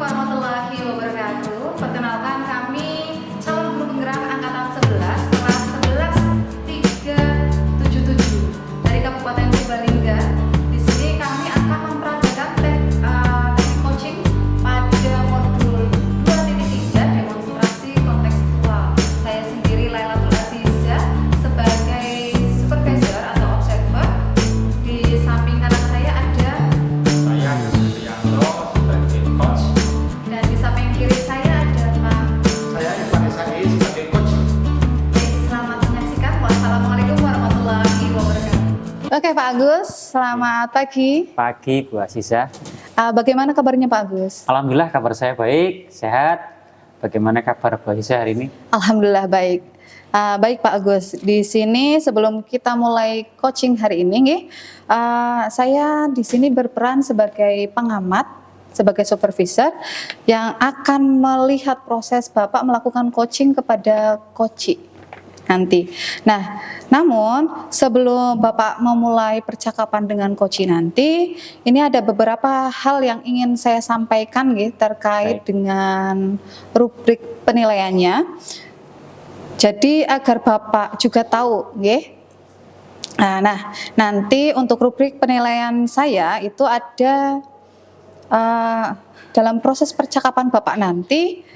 warahmatullahi wabarakatuh. Perkenalkan kami calon guru penggerak angkatan 11 kelas 11377 dari Kabupaten Purbalingga. Di sini kami akan memperagakan teknik coaching pada modul 2.3 demonstrasi kontekstual. Saya sendiri Lailatul Aziza sebagai supervisor atau observer. Di samping kanan saya ada Saya Yusufianto sebagai coach. dan di samping kiri saya ada Pak. Saya Irfan Isai sebagai coach. Baik, selamat menyaksikan. Wassalamualaikum warahmatullahi wabarakatuh. Oke Pak Agus, selamat pagi. Pagi Bu Aziza. Bagaimana kabarnya Pak Agus? Alhamdulillah kabar saya baik, sehat. Bagaimana kabar Bu Aziza hari ini? Alhamdulillah baik. Baik Pak Agus, di sini sebelum kita mulai coaching hari ini, nggih, saya di sini berperan sebagai pengamat, sebagai supervisor yang akan melihat proses Bapak melakukan coaching kepada coachi nanti. Nah, namun sebelum Bapak memulai percakapan dengan coachi nanti, ini ada beberapa hal yang ingin saya sampaikan nggih, terkait dengan rubrik penilaiannya. Jadi agar Bapak juga tahu, nggih. Nah, nanti untuk rubrik penilaian saya itu ada dalam proses percakapan Bapak nanti,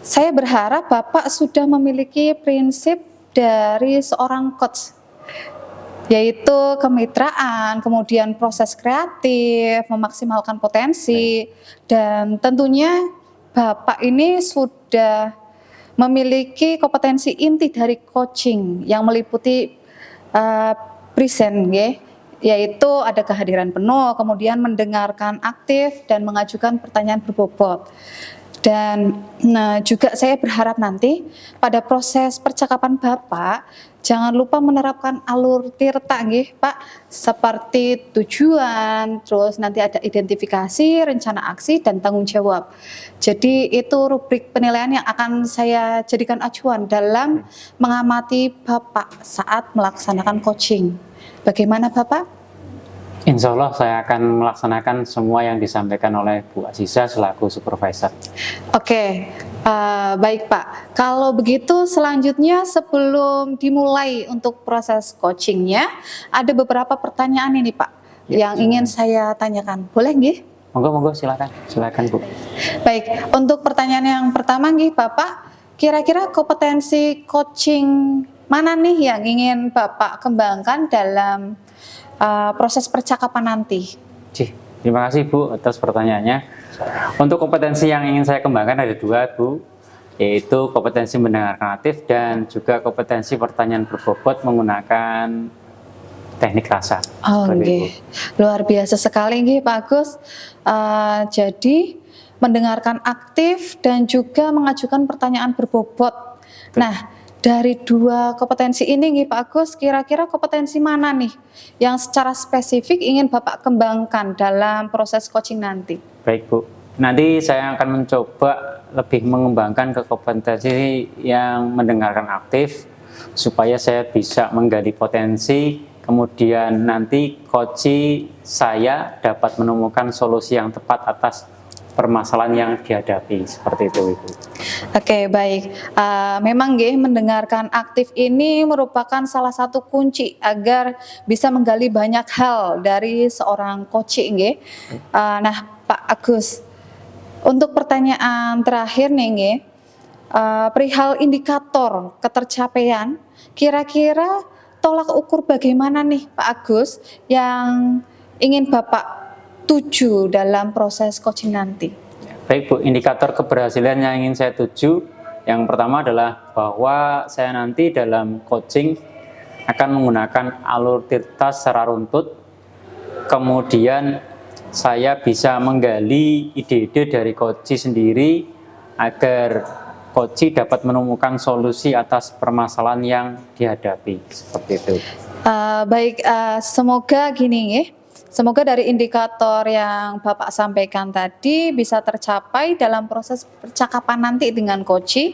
saya berharap Bapak sudah memiliki prinsip dari seorang coach, yaitu kemitraan, kemudian proses kreatif, memaksimalkan potensi, dan tentunya Bapak ini sudah memiliki kompetensi inti dari coaching yang meliputi present, yaitu ada kehadiran penuh, kemudian mendengarkan aktif dan mengajukan pertanyaan berbobot. Dan juga saya berharap nanti pada proses percakapan Bapak jangan lupa menerapkan alur tirta, Pak, seperti tujuan, terus nanti ada identifikasi, rencana aksi, dan tanggung jawab. Jadi itu rubrik penilaian yang akan saya jadikan acuan dalam mengamati Bapak saat melaksanakan coaching. Bagaimana Bapak? Insya Allah saya akan melaksanakan semua yang disampaikan oleh Bu Aziza selaku supervisor. Oke, baik Pak. Kalau begitu selanjutnya sebelum dimulai untuk proses coachingnya, ada beberapa pertanyaan ini Pak yang ingin saya tanyakan. Boleh nggih? Monggo silakan Bu. Baik, untuk pertanyaan yang pertama nggih Bapak, kira-kira kompetensi coaching mana nih yang ingin Bapak kembangkan dalam proses percakapan nanti? Terima kasih Bu atas pertanyaannya. Untuk kompetensi yang ingin saya kembangkan ada dua Bu, yaitu kompetensi mendengarkan aktif dan juga kompetensi pertanyaan berbobot menggunakan teknik rasa. Oh, nggih. Luar biasa sekali nggih Pak Agus. Jadi mendengarkan aktif dan juga mengajukan pertanyaan berbobot. Nah, dari dua kompetensi ini nih Pak Agus, kira-kira kompetensi mana nih yang secara spesifik ingin Bapak kembangkan dalam proses coaching nanti? Baik Bu, nanti saya akan mencoba lebih mengembangkan ke kompetensi yang mendengarkan aktif supaya saya bisa menggali potensi, kemudian nanti coachi saya dapat menemukan solusi yang tepat atas permasalahan yang dihadapi, seperti itu Ibu. Oke, baik. Memang nggih, mendengarkan aktif ini merupakan salah satu kunci agar bisa menggali banyak hal dari seorang coach nggih. Nah, Pak Agus, untuk pertanyaan terakhir nih nggih, perihal indikator ketercapaian, kira-kira tolak ukur bagaimana nih Pak Agus yang ingin Bapak tuju dalam proses coaching nanti? Baik Bu, indikator keberhasilan yang ingin saya tuju yang pertama adalah bahwa saya nanti dalam coaching akan menggunakan alur tirta secara runtut, kemudian saya bisa menggali ide-ide dari coach sendiri agar coach dapat menemukan solusi atas permasalahan yang dihadapi, seperti itu. Baik, semoga gini nggih. Semoga dari indikator yang Bapak sampaikan tadi bisa tercapai dalam proses percakapan nanti dengan coach.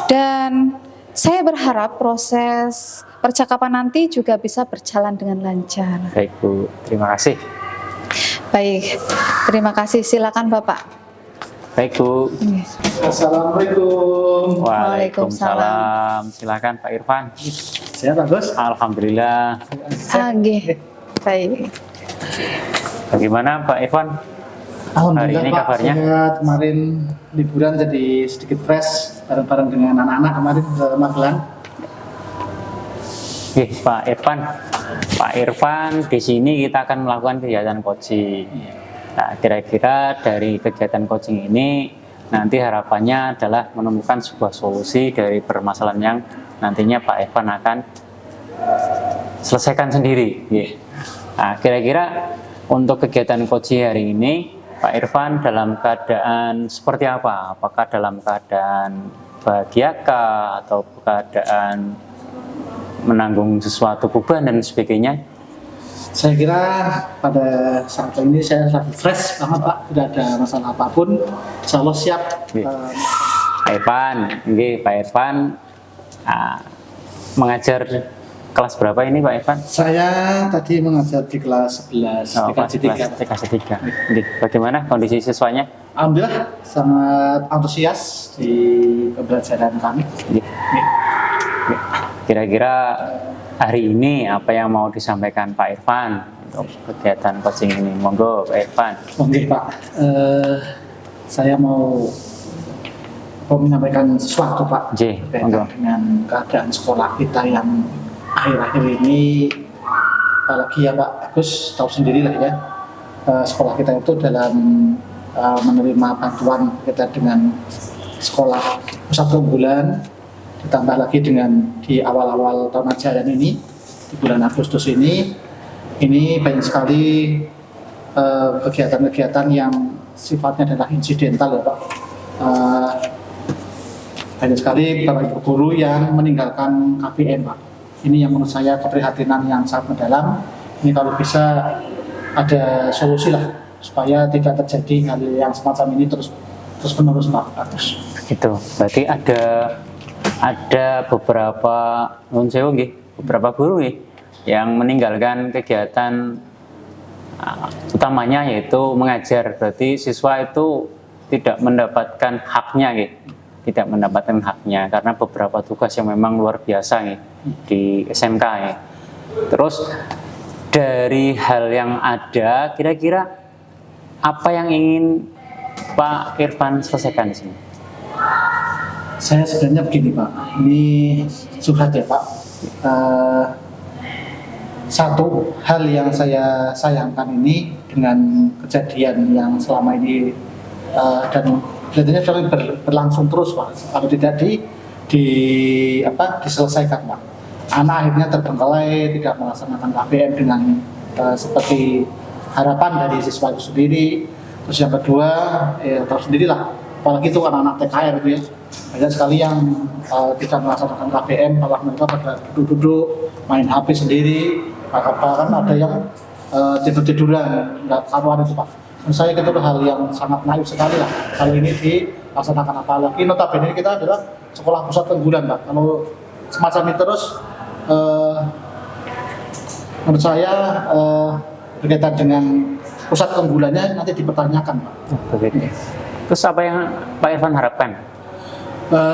Dan saya berharap proses percakapan nanti juga bisa berjalan dengan lancar. Baik Bu, terima kasih. Baik, terima kasih. Silakan Bapak. Baik Bu. Assalamualaikum. Waalaikumsalam. Silakan Pak Irfan. Sehat Pak Gus? Alhamdulillah. Nggih. Baik. Bagaimana Pak Irfan? Alhamdulillah Hari ini Pak, kabarnya? sehat. Kemarin liburan jadi sedikit fresh bareng-bareng dengan anak-anak kemarin ke Magelang. Oke, Pak Irfan. Pak Irfan, di sini kita akan melakukan kegiatan coaching. Nah, kira-kira dari kegiatan coaching ini nanti harapannya adalah menemukan sebuah solusi dari permasalahan yang nantinya Pak Irfan akan selesaikan sendiri. Nah, kira-kira untuk kegiatan coaching hari ini, Pak Irfan dalam keadaan seperti apa? Apakah dalam keadaan bahagiakah atau keadaan menanggung sesuatu beban dan sebagainya? Saya kira pada saat ini saya lagi fresh banget Pak, tidak ada masalah apapun. Insya Allah siap. Pak Irfan, Pak Irfan mengajar kelas berapa ini Pak Irfan? Saya tadi mengajar di kelas 11, kelas 3. Bagaimana kondisi siswanya? Alhamdulillah sangat antusias di pembelajaran kami. Kira-kira hari ini apa yang mau disampaikan Pak Irfan untuk kegiatan coaching ini? Monggo Pak Irfan. Oke Pak, saya mau menyampaikan sesuatu Pak monggo. dengan keadaan sekolah kita yang akhir-akhir ini, apalagi ya Pak Agus tahu sendiri lah ya, sekolah kita itu dalam menerima bantuan kita dengan sekolah pusat keunggulan, ditambah lagi dengan di awal-awal tahun ajaran ini, di bulan Agustus ini banyak sekali kegiatan-kegiatan yang sifatnya adalah insidental ya Pak. Banyak sekali Bapak Ibu guru yang meninggalkan KBM Pak. Ini yang menurut saya keprihatinan yang sangat mendalam. Ini kalau bisa ada solusi lah supaya tidak terjadi hal yang semacam ini terus menerus Pak Agus. Itu berarti ada beberapa beberapa guru yang meninggalkan kegiatan utamanya yaitu mengajar. Berarti siswa itu tidak mendapatkan haknya karena beberapa tugas yang memang luar biasa di SMK. Terus dari hal yang ada, kira-kira apa yang ingin Pak Irfan selesaikan di sini? Saya sebenarnya begini Pak, ini curhat ya Pak. Satu hal yang saya sayangkan ini dengan kejadian yang selama ini dan kelihatannya sudah berlangsung terus Pak. Kalau tidak diselesaikan Pak, anak akhirnya terbengkalai, tidak melaksanakan KBM dengan seperti harapan dari siswa itu sendiri. Terus yang kedua, tahu sendirilah, apalagi itu anak-anak TKR itu ya, banyak sekali yang tidak melaksanakan KBM, malah mereka pada duduk-duduk main HP sendiri, bahkan ada yang tidur-tiduran, nggak karuan itu Pak. Menurut saya itu hal yang sangat naif sekali lah kalau ini dilaksanakan, apalagi notabene kita adalah sekolah pusat keunggulan Pak. Kalau semacam ini terus menurut saya berkaitan dengan pusat keunggulannya nanti dipertanyakan Pak. Begitu. Terus apa yang Pak Irfan harapkan?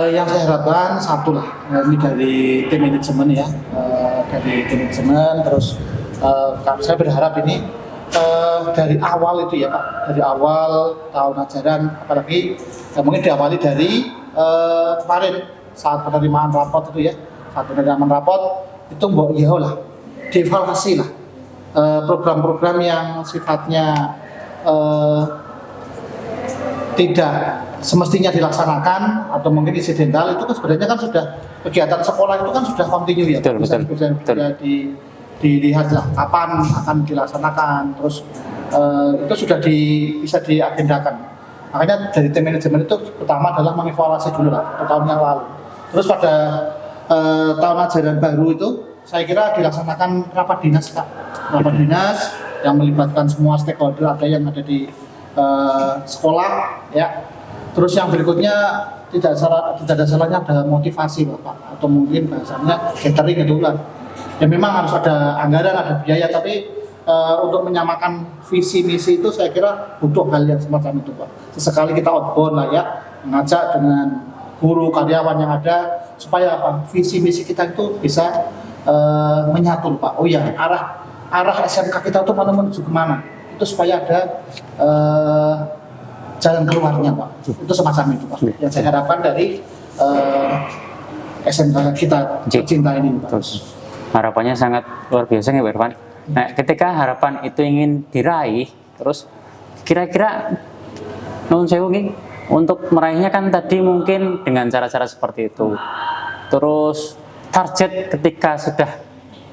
Yang saya harapkan satu lah, ini dari tim manajemen ya, terus saya berharap ini dari awal itu ya Pak, dari awal tahun ajaran, apalagi mungkin diawali dari kemarin saat penerimaan rapot itu ya, itu mbok ya lah, dievaluasi lah program-program yang sifatnya tidak semestinya dilaksanakan atau mungkin insidental, itu kan sebenarnya kan sudah kegiatan sekolah itu kan sudah kontinu ya, bisa dilihatlah kapan akan dilaksanakan, terus itu sudah bisa diagendakan. Makanya dari tim manajemen itu pertama adalah mengevaluasi dulu lah tahun yang lalu. Terus pada tahun ajaran baru itu saya kira dilaksanakan rapat dinas Pak, rapat dinas yang melibatkan semua stakeholder, ada yang ada di sekolah ya. Terus yang berikutnya tidak ada salahnya ada motivasi Bapak, atau mungkin bahasanya catering itu kan. Ya memang harus ada anggaran, ada biaya, tapi untuk menyamakan visi misi itu saya kira butuh hal yang semacam itu Pak. Sesekali kita outbound lah ya, mengajak dengan guru karyawan yang ada supaya apa visi misi kita itu bisa menyatu Pak. Oh ya, arah SMK kita itu menuju kemana? Itu supaya ada jalan keluarnya Pak. Itu semacam itu Pak. Yang saya harapkan dari SMK kita tercinta ini Pak. Terus harapannya sangat luar biasa nih Pak Irfan. Nah, ketika harapan itu ingin diraih, terus kira-kira nuwun sewu nih, untuk meraihnya kan tadi mungkin dengan cara-cara seperti itu. Terus target ketika sudah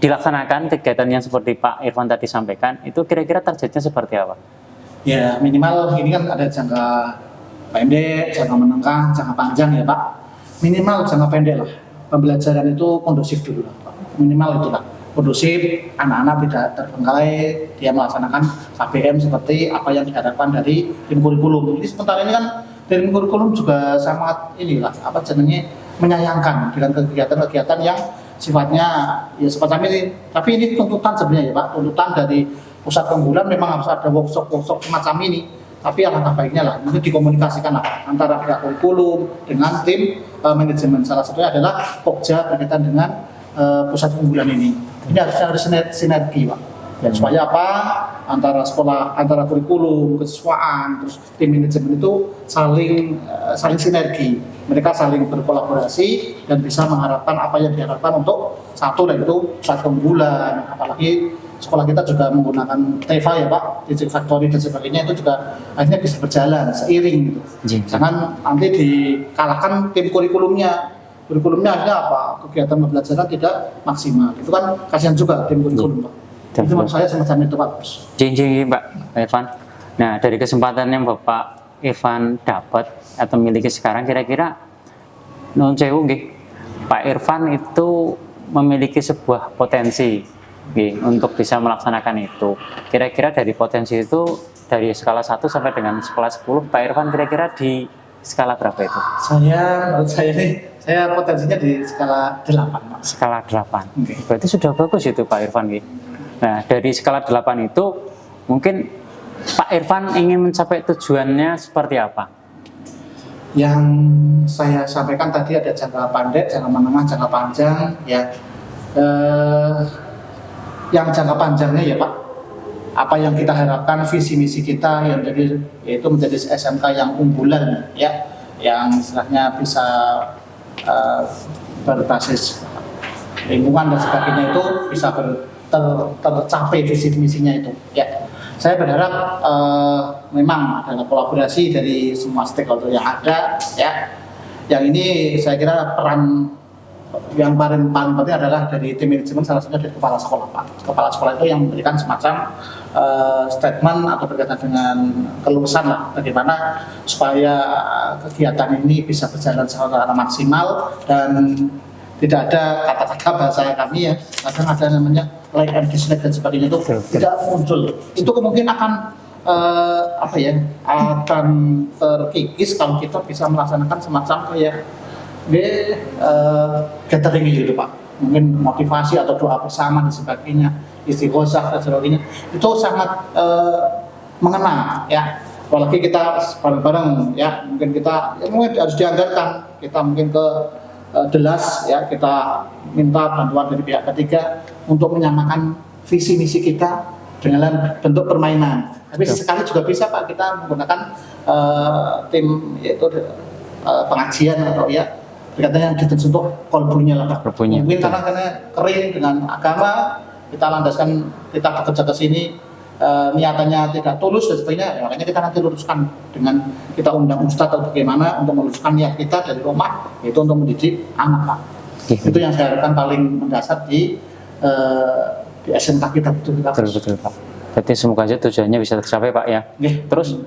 dilaksanakan kegiatan yang seperti Pak Irfan tadi sampaikan, itu kira-kira targetnya seperti apa? Ya minimal ini kan ada jangka pendek, jangka menengah, jangka panjang ya Pak. Minimal jangka pendek lah. Pembelajaran itu kondusif dulu lah Pak. Minimal itulah. Kondusif, anak-anak tidak terbengkalai, dia melaksanakan KBM seperti apa yang diharapkan dari tim kurikulum. Jadi sementara ini kan tim kurikulum juga sangat inilah apa jenenge menyayangkan dengan kegiatan-kegiatan yang sifatnya ya semacam ini. Tapi ini tuntutan sebenarnya ya Pak, tuntutan dari pusat keunggulan memang harus ada workshop semacam ini. Tapi alangkah baiknya lah, itu dikomunikasikan lah antara pihak kurikulum dengan tim manajemen. Salah satunya adalah Pokja berkaitan dengan pusat keunggulan ini. Ini harusnya ada sinergi Pak. Dan supaya apa? Antara sekolah, antara kurikulum, kesiswaan, terus tim manajemen itu saling sinergi. Mereka saling berkolaborasi dan bisa mengharapkan apa yang diharapkan untuk satu, yaitu pusat keunggulan. Apalagi sekolah kita juga menggunakan TEVA ya Pak, Digital Factory dan sebagainya, itu juga akhirnya bisa berjalan seiring gitu. Jangan nanti dikalahkan tim kurikulumnya. Kurikulumnya akhirnya apa? Kegiatan pembelajaran tidak maksimal. Itu kan kasihan juga tim kurikulum Pak. Itu maksud saya semacam itu Pak. Jinjing Pak Irfan. Nah, dari kesempatan yang Bapak Irfan dapat atau miliki sekarang, kira-kira nuwun sewu nggih, Pak Irfan itu memiliki sebuah potensi nggih untuk bisa melaksanakan itu. Kira-kira dari potensi itu dari skala 1 sampai dengan skala 10, Pak Irfan kira-kira di skala berapa itu? Menurut saya nih, saya potensinya di skala 8 Pak. Skala 8. Berarti sudah bagus itu Pak Irfan nggih. Nah, dari skala 8 itu mungkin Pak Irfan ingin mencapai tujuannya seperti apa? Yang saya sampaikan tadi ada jangka pendek, jangka menengah, jangka panjang ya. Yang jangka panjangnya ya Pak, apa yang kita harapkan, visi misi kita yang jadi yaitu menjadi SMK yang unggulan ya, yang istilahnya bisa berbasis lingkungan dan sebagainya, itu bisa tercapai visi misinya itu ya. Saya berharap memang ada kolaborasi dari semua stakeholder yang ada ya. Yang ini saya kira peran yang paling penting adalah dari tim manajemen, salah satunya dari kepala sekolah Pak. Kepala sekolah itu yang memberikan semacam statement atau berkaitan dengan kelulusan lah, bagaimana supaya kegiatan ini bisa berjalan secara maksimal dan tidak ada kata-kata bahasa kami ya, kadang ada namanya like and dislike dan sebagainya itu tidak muncul. Itu kemungkinan akan akan terkikis kalau kita bisa melaksanakan semacam kayak gathering gitu Pak. Mungkin motivasi atau doa bersama dan sebagainya, istighosah dan sebagainya. Itu sangat mengena ya. Apalagi kita bareng-bareng ya, mungkin kita mungkin harus dianggarkan, kita mungkin ke Delas ya, kita minta bantuan dari pihak ketiga untuk menyamakan visi misi kita dengan bentuk permainan. Tapi sesekali juga bisa Pak kita menggunakan tim yaitu pengajian atau ya berkaitan yang ditentukan kolbunya lah Pak. Mungkin karena kering dengan agama, kita landaskan, kita bekerja ke sini niatannya tidak tulus dan sebagainya, makanya kita nanti luruskan dengan kita undang ustadz atau bagaimana untuk meluruskan niat kita dari rumah, yaitu untuk mendidik anak Pak. Itu yang saya harapkan paling mendasar di SMK kita. Betul Pak. Berarti semoga aja tujuannya bisa tercapai Pak ya. Terus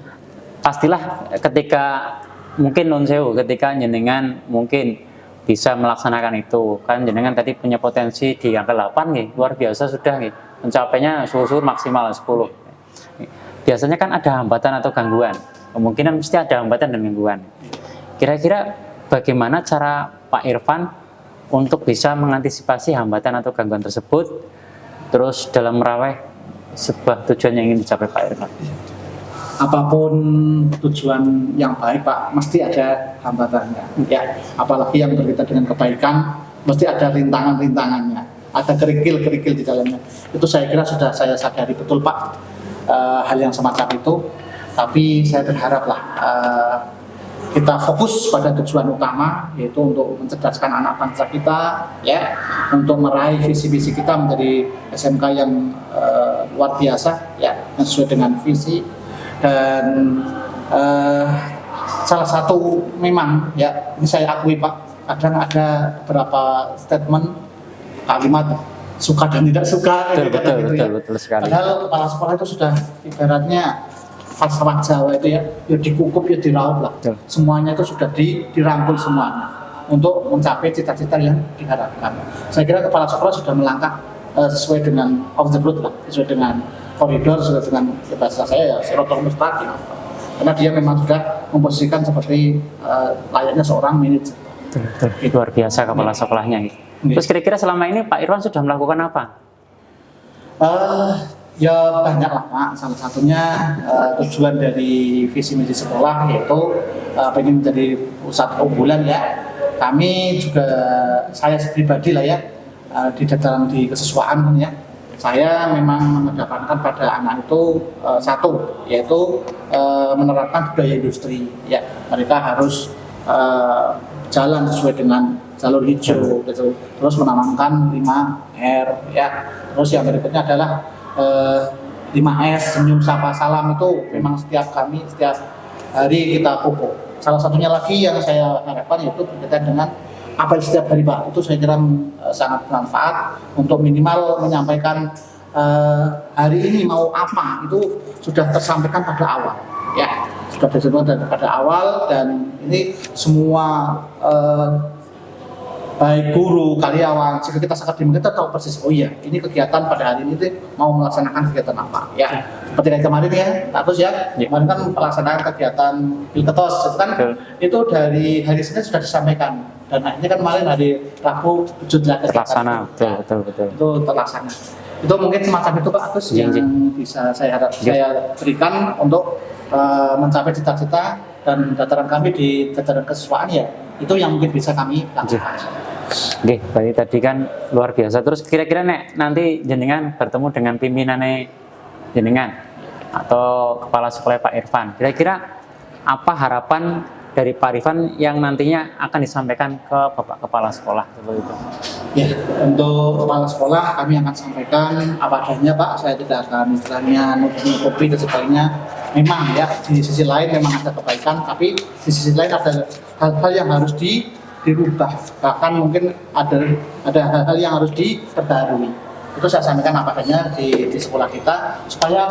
pastilah ketika mungkin non sewu, ketika jenengan mungkin bisa melaksanakan itu, kan jenengan tadi punya potensi di angka 8 nih, luar biasa sudah nih, mencapainya suhu maksimal 10. Biasanya kan ada hambatan atau gangguan, kemungkinan mesti ada hambatan dan gangguan. Kira-kira bagaimana cara Pak Irfan untuk bisa mengantisipasi hambatan atau gangguan tersebut, terus dalam merawai sebuah tujuan yang ingin dicapai Pak Irfan? Apapun tujuan yang baik Pak, mesti ada hambatannya ya. Apalagi yang berkaitan dengan kebaikan, mesti ada rintangan-rintangannya, ada kerikil-kerikil di dalamnya. Itu saya kira sudah saya sadari betul Pak, hal yang semacam itu. Tapi saya berharaplah kita fokus pada tujuan utama, yaitu untuk mencerdaskan anak bangsa kita ya, untuk meraih visi-visi kita menjadi SMK yang luar biasa ya, yang sesuai dengan visi. Dan salah satu memang ya, ini saya akui Pak, kadang ada beberapa statement kalimat suka dan tidak suka Betul sekali. Padahal kepala sekolah itu sudah ibaratnya falsafah Jawa itu ya dikukup ya diraup lah. Betul. Semuanya itu sudah dirangkul semuanya untuk mencapai cita-cita yang diharapkan. Saya kira kepala sekolah sudah melangkah sesuai dengan off the road lah, sesuai dengan koridor, sesuai dengan bahasa saya ya sirotol mustaqim. Karena dia memang sudah memposisikan seperti layaknya seorang manajer. Betul. Luar biasa kepala sekolahnya. Terus kira-kira selama ini Pak Irfan sudah melakukan apa? Ya banyak lah Pak. Salah satunya tujuan dari visi misi sekolah yaitu pengen menjadi pusat unggulan ya. Kami juga, saya pribadi lah ya, di dataran di kesesuaian ya, saya memang mengedepankan pada anak itu satu, yaitu menerapkan budaya industri ya. Mereka harus jalan sesuai dengan jalur hijau gitu. Terus menanamkan 5R ya. Terus yang berikutnya adalah 5S, senyum sapa salam, itu memang setiap hari kita pupuk. Salah satunya lagi yang saya harapkan yaitu berkaitan dengan apel setiap hari Pak. Itu saya kira sangat bermanfaat untuk minimal menyampaikan hari ini mau apa, itu sudah tersampaikan pada awal ya, sudah tersampaikan pada awal. Dan ini semua baik guru, karyawan, jika kita sangat kita tahu persis, oh iya ini kegiatan pada hari ini mau melaksanakan kegiatan apa ya. Seperti kayak kemarin ya, bagus ya, kemarin kan pelaksanaan kegiatan Pilketos itu kan itu dari hari Senin sudah disampaikan, dan akhirnya kan kemarin hari Rabu wujudlah Terlaksana, betul. Itu terlaksana. Itu mungkin semacam itu Pak Agus yang bisa saya berikan untuk mencapai cita-cita, dan dataran kami di dataran kesesuaian ya, itu yang mungkin bisa kami lakukan. Oke, berarti tadi kan luar biasa. Terus kira-kira nanti jenengan bertemu dengan pimpinannya jenengan atau kepala sekolah Pak Irfan, kira-kira apa harapan dari Pak Irfan yang nantinya akan disampaikan ke Bapak Kepala Sekolah seperti itu? Ya, untuk Kepala Sekolah kami akan sampaikan apa adanya Pak. Saya tidak akan istilahnya nutupi dan sebagainya. Memang ya, di sisi lain memang ada kebaikan, tapi di sisi lain ada hal-hal yang harus dirubah. Bahkan mungkin ada hal-hal yang harus diperbarui. Itu saya sampaikan apa adanya di sekolah kita, supaya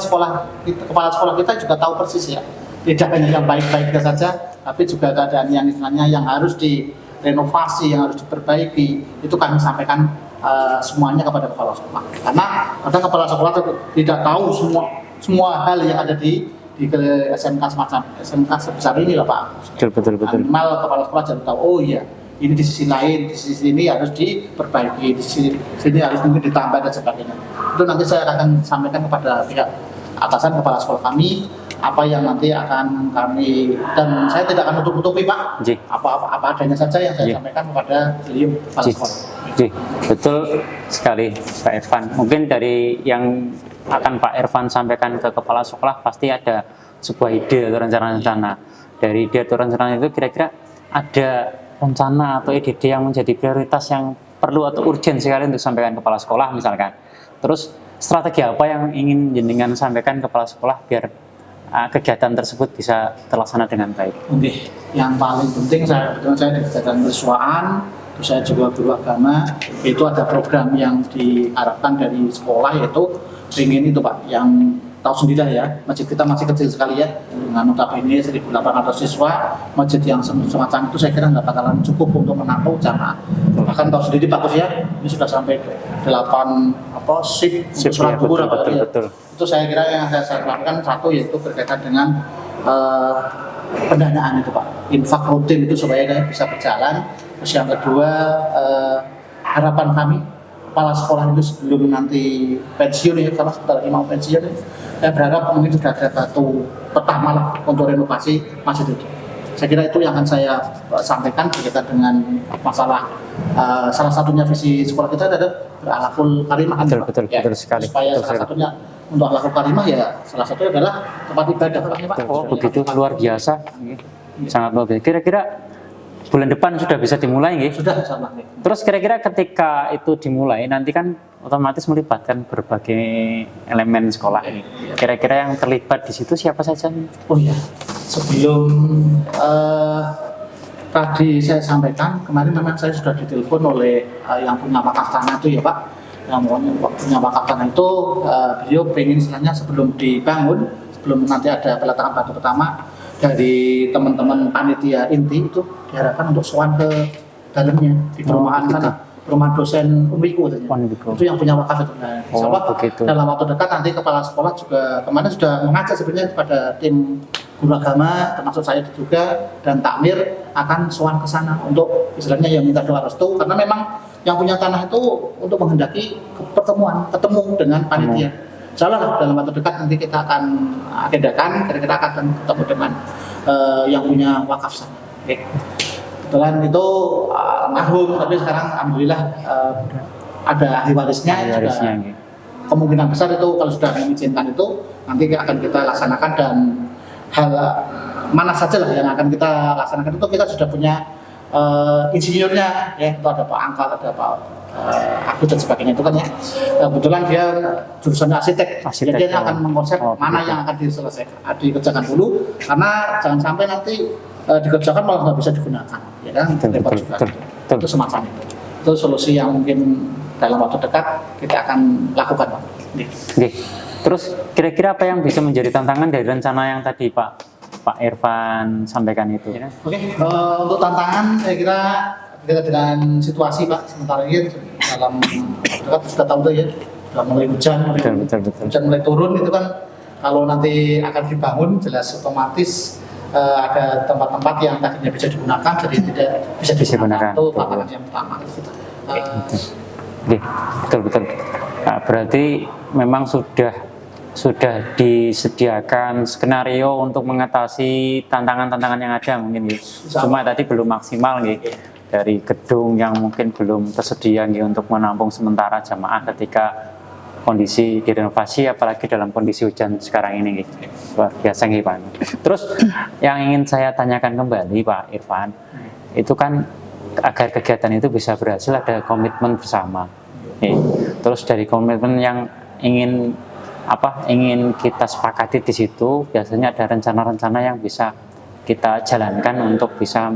kepala sekolah kita juga tahu persis ya, tidak hanya yang baik-baiknya saja, tapi juga keadaan yang istilahnya yang harus direnovasi, yang harus diperbaiki. Itu kami sampaikan semuanya kepada kepala sekolah, karena kadang kepala sekolah tidak tahu semua hal yang ada di SMK semacam SMK sebesar ini lah Pak. Betul. Minimal kepala sekolah jadi tahu, oh iya ini di sisi lain, di sisi ini harus diperbaiki, di sisi sini harus mungkin ditambah dan sebagainya. Itu nanti saya akan sampaikan kepada pihak atasan kepala sekolah kami, apa yang nanti akan kami, dan saya tidak akan tutup-tutupi Pak. Apa adanya saja yang saya sampaikan kepada beliau kepala sekolah. Betul sekali Pak Irfan. Mungkin dari yang akan Pak Irfan sampaikan ke kepala sekolah pasti ada sebuah ide atau rencana-rencana. Dari ide atau rencana itu kira-kira ada rencana atau ide yang menjadi prioritas yang perlu atau urgent sekali untuk sampaikan kepala sekolah misalkan. Terus strategi apa yang ingin jenengan sampaikan kepala sekolah biar kegiatan tersebut bisa terlaksana dengan baik? Oke, yang paling penting saya di kegiatan kesesuaian, terus saya juga guru agama, itu ada program yang diharapkan dari sekolah, yaitu ingin itu Pak, yang tahu sendiri ya, masjid kita masih kecil sekali ya, dengan notabene 1.800 siswa, masjid yang semacam itu saya kira nggak bakalan cukup untuk menampung jamaah. Bahkan tahu sendiri Pak Kus ya, ini sudah sampai 8 shift surat gugur betul. Itu saya kira yang saya lakukan satu, yaitu berkaitan dengan pendanaan itu Pak, infak rutin itu supaya bisa berjalan. Terus yang kedua, harapan kami kepala sekolah itu sebelum nanti pensiun ya, karena sebentar lagi mau pensiun ya, saya berharap mungkin sudah ada batu pertama lah untuk renovasi masjid itu. Saya kira itu yang akan saya sampaikan berkaitan dengan masalah salah satunya visi sekolah kita adalah berakhlakul karimah. Betul sekali. Supaya salah satunya untuk akhlakul karimah ya salah satunya adalah tempat ibadah Pak. Oh, begitu luar biasa. Sangat luar biasa. Kira-kira bulan depan sudah bisa dimulai nggih? Sudah insyaallah. Terus kira-kira ketika itu dimulai nanti kan otomatis melibatkan berbagai elemen sekolah ini. Kira-kira yang terlibat di situ siapa saja? Oh iya, sebelum tadi saya sampaikan, kemarin memang saya sudah ditelepon oleh yang punya wakaf tanah itu ya Pak. Yang punya wakaf tanah itu beliau pengen istilahnya sebelum dibangun, sebelum nanti ada peletakan batu pertama dari teman-teman panitia inti itu diharapkan untuk sowan ke dalamnya di perumahan sana, perumahan dosen Umriku itu yang punya wakaf itu. Nah, insya Allah dalam waktu dekat nanti kepala sekolah juga kemarin sudah mengajak sebenarnya kepada tim guru agama termasuk saya juga dan takmir akan sowan ke sana untuk istilahnya yang minta doa restu karena memang yang punya tanah itu untuk menghendaki ketemu dengan panitia. Insya Allah dalam waktu dekat nanti kita akan agendakan kira-kira akan ketemu dengan yang punya wakaf sana. Oke. Kebetulan itu marhum tapi sekarang alhamdulillah ada ahli warisnya. Kemungkinan besar itu kalau sudah mengizinkan itu nanti akan kita laksanakan dan hal mana saja lah yang akan kita laksanakan itu kita sudah punya insinyurnya ya, itu ada Pak Angkat, ada Pak Agus dan sebagainya itu kan ya. Kebetulan dia jurusan arsitek. Jadi dia akan mengkonsep mana yang akan dikerjakan dulu karena jangan sampai nanti dikerjakan malah nggak bisa digunakan ya kan, repot juga. Itu semacam itu solusi yang mungkin dalam waktu dekat kita akan lakukan Pak. Terus kira-kira apa yang bisa menjadi tantangan dari rencana yang tadi Pak Irfan sampaikan itu? Oke, untuk tantangan saya kira kita dengan situasi Pak sementara ini dalam dekat sudah tahu tuh ya sudah mulai hujan, hujan mulai turun itu kan kalau nanti akan dibangun jelas otomatis ada tempat-tempat yang tadinya bisa digunakan jadi tidak bisa digunakan. Itu tantangan yang utama kita. Betul. Nah, berarti memang sudah disediakan skenario untuk mengatasi tantangan-tantangan yang ada mungkin ya. Cuma tadi belum maksimal nih dari gedung yang mungkin belum tersedia nih untuk menampung sementara jamaah ketika kondisi direnovasi apalagi dalam kondisi hujan sekarang ini gitu. Luar biasa nih Pak. Terus yang ingin saya tanyakan kembali Pak Irfan itu kan agar kegiatan itu bisa berhasil ada komitmen bersama. Terus dari komitmen yang ingin kita sepakati di situ biasanya ada rencana-rencana yang bisa kita jalankan untuk bisa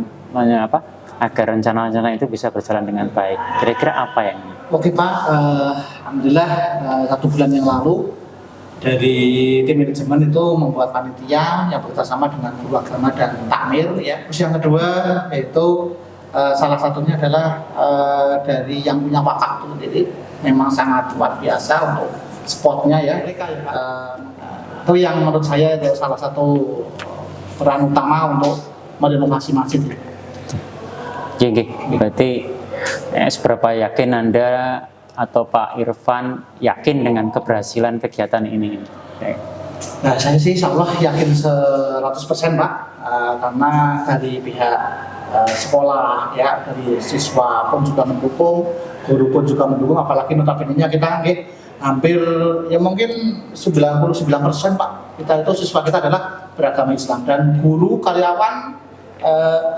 agar rencana-rencana itu bisa berjalan dengan baik. Kira-kira apa yang? Oke Pak, alhamdulillah 1 bulan yang lalu dari tim manajemen itu membuat panitia yang bekerjasama dengan guru agama dan takmir ya. Terus yang kedua yaitu salah satunya adalah dari yang punya wakaf itu sendiri memang sangat luar biasa untuk spotnya ya. Itu yang menurut saya adalah salah satu peran utama untuk merenovasi masjid. Berarti seberapa yakin Anda atau Pak Irfan yakin dengan keberhasilan kegiatan ini? Nah, saya sih insya Allah yakin 100% Pak, karena dari pihak sekolah ya, dari siswa pun juga mendukung, guru pun juga mendukung, apalagi notabene-nya kita hampir ya mungkin 99% Pak, kita itu siswa kita adalah beragama Islam dan guru karyawan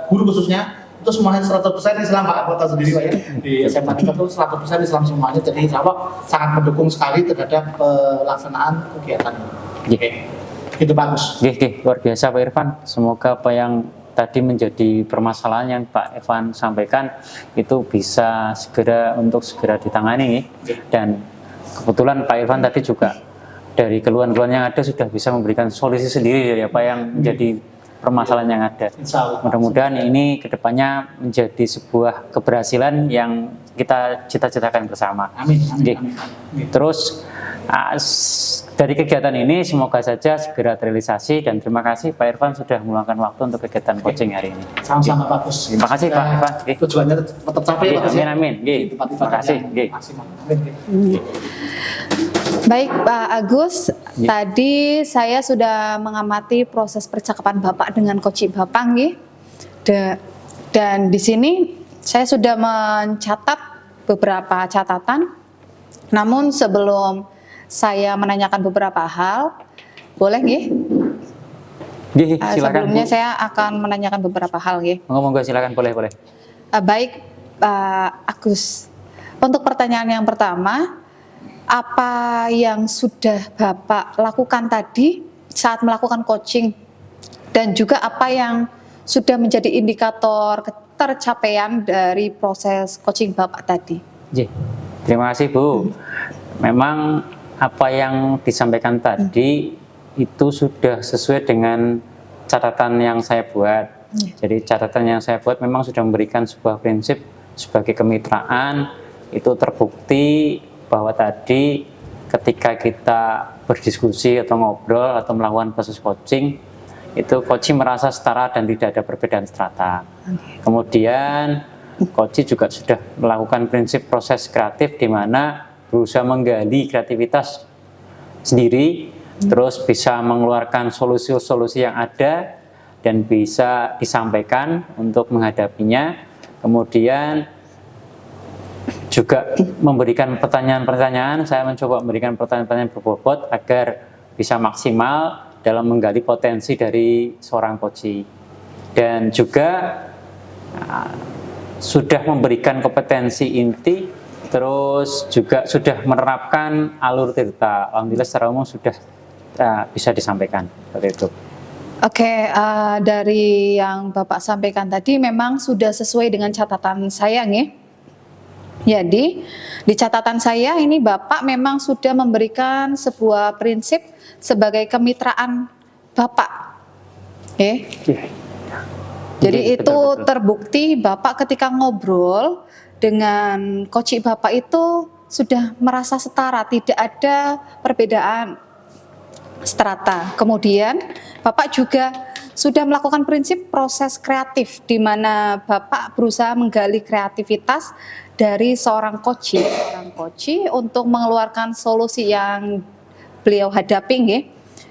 guru khususnya itu semuanya 100% Islam Pak, aku tahu sendiri Pak ya, di SMA kita itu 100% Islam semuanya, jadi insya Allah sangat mendukung sekali terhadap pelaksanaan kegiatan ini. Itu bagus. Luar biasa Pak Irfan, semoga apa yang tadi menjadi permasalahan yang Pak Irfan sampaikan itu bisa segera ditangani dan kebetulan Pak Irfan tadi juga dari keluhan-keluhan yang ada sudah bisa memberikan solusi sendiri dari apa yang menjadi permasalahan yang ada. Mudah-mudahan ini kedepannya menjadi sebuah keberhasilan yang kita cita-citakan bersama. Amin. Terus dari kegiatan ini semoga saja segera terrealisasi, dan terima kasih Pak Irfan sudah meluangkan waktu untuk kegiatan coaching hari ini. Sama-sama Pak Gus. Terima kasih Pak Irfan. Tujuannya tetap capai ya Pak Gus. Amin amin. Tempat Terima kasih. maksimal. Amin. Baik Pak Agus, tadi saya sudah mengamati proses percakapan Bapak dengan coach Bapak nggih. Dan di sini saya sudah mencatat beberapa catatan. Namun sebelum saya menanyakan beberapa hal, boleh nggih? Silakan. Sebelumnya Bu. saya akan menanyakan beberapa hal nggih. Monggo silakan, boleh. Baik Pak Agus, untuk pertanyaan yang pertama, apa yang sudah Bapak lakukan tadi saat melakukan coaching, dan juga apa yang sudah menjadi indikator ketercapaian dari proses coaching Bapak tadi? Terima kasih Bu. Memang apa yang disampaikan tadi itu sudah sesuai dengan catatan yang saya buat. Jadi catatan yang saya buat memang sudah memberikan sebuah prinsip sebagai kemitraan. Itu terbukti bahwa tadi ketika kita berdiskusi atau ngobrol atau melakukan proses coaching, itu coach merasa setara dan tidak ada perbedaan strata. Kemudian coach juga sudah melakukan prinsip proses kreatif di mana berusaha menggali kreativitas sendiri, terus bisa mengeluarkan solusi-solusi yang ada dan bisa disampaikan untuk menghadapinya. Kemudian juga memberikan pertanyaan-pertanyaan, saya mencoba memberikan pertanyaan-pertanyaan berbobot agar bisa maksimal dalam menggali potensi dari seorang coach. Dan juga sudah memberikan kompetensi inti, terus juga sudah menerapkan alur tirta. Alhamdulillah secara umum sudah bisa disampaikan seperti itu. Oke, dari yang Bapak sampaikan tadi memang sudah sesuai dengan catatan saya nih. Jadi di catatan saya ini Bapak memang sudah memberikan sebuah prinsip sebagai kemitraan Bapak. Oke. Jadi itu betul. terbukti Bapak ketika ngobrol dengan coach Bapak itu sudah merasa setara, tidak ada perbedaan strata. Kemudian Bapak juga sudah melakukan prinsip proses kreatif di mana Bapak berusaha menggali kreativitas dari seorang coach untuk mengeluarkan solusi yang beliau hadapi nggih.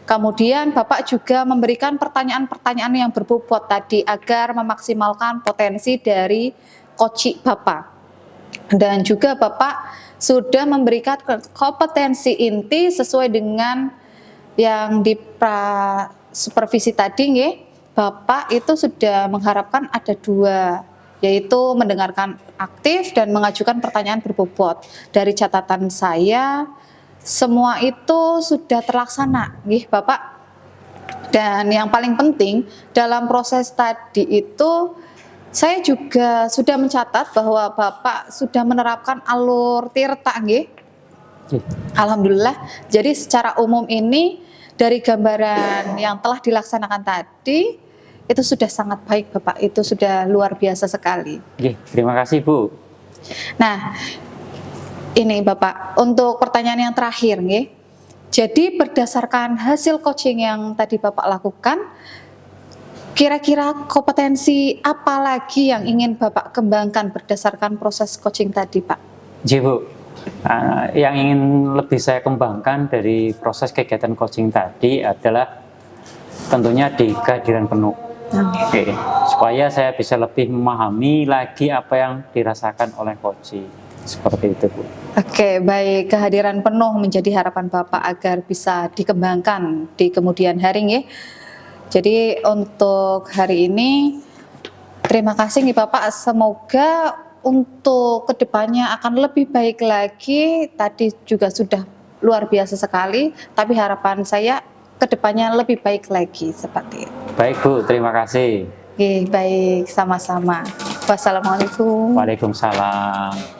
Kemudian Bapak juga memberikan pertanyaan-pertanyaan yang berbobot tadi agar memaksimalkan potensi dari coach Bapak. Dan juga Bapak sudah memberikan kompetensi inti sesuai dengan yang di supervisi tadi nggih. Bapak itu sudah mengharapkan ada dua, yaitu mendengarkan aktif dan mengajukan pertanyaan berbobot. Dari catatan saya, semua itu sudah terlaksana nggih Bapak. Dan yang paling penting dalam proses tadi itu, saya juga sudah mencatat bahwa Bapak sudah menerapkan alur tirta nggih. Alhamdulillah. Jadi secara umum ini dari gambaran yang telah dilaksanakan tadi itu sudah sangat baik Bapak, itu sudah luar biasa sekali. Terima kasih Bu. Nah, ini Bapak, untuk pertanyaan yang terakhir nggih. Jadi berdasarkan hasil coaching yang tadi Bapak lakukan, kira-kira kompetensi apa lagi yang ingin Bapak kembangkan berdasarkan proses coaching tadi, Pak? Bu, yang ingin lebih saya kembangkan dari proses kegiatan coaching tadi adalah tentunya di kehadiran penuh. Supaya saya bisa lebih memahami lagi apa yang dirasakan oleh coach. Seperti itu, Bu. Oke, baik. Kehadiran penuh menjadi harapan Bapak agar bisa dikembangkan di kemudian hari nggih. Jadi untuk hari ini terima kasih nih Bapak, semoga untuk kedepannya akan lebih baik lagi. Tadi juga sudah luar biasa sekali, tapi harapan saya kedepannya lebih baik lagi seperti itu. Baik Bu, terima kasih. Oke, baik, sama-sama. Wassalamualaikum. Waalaikumsalam.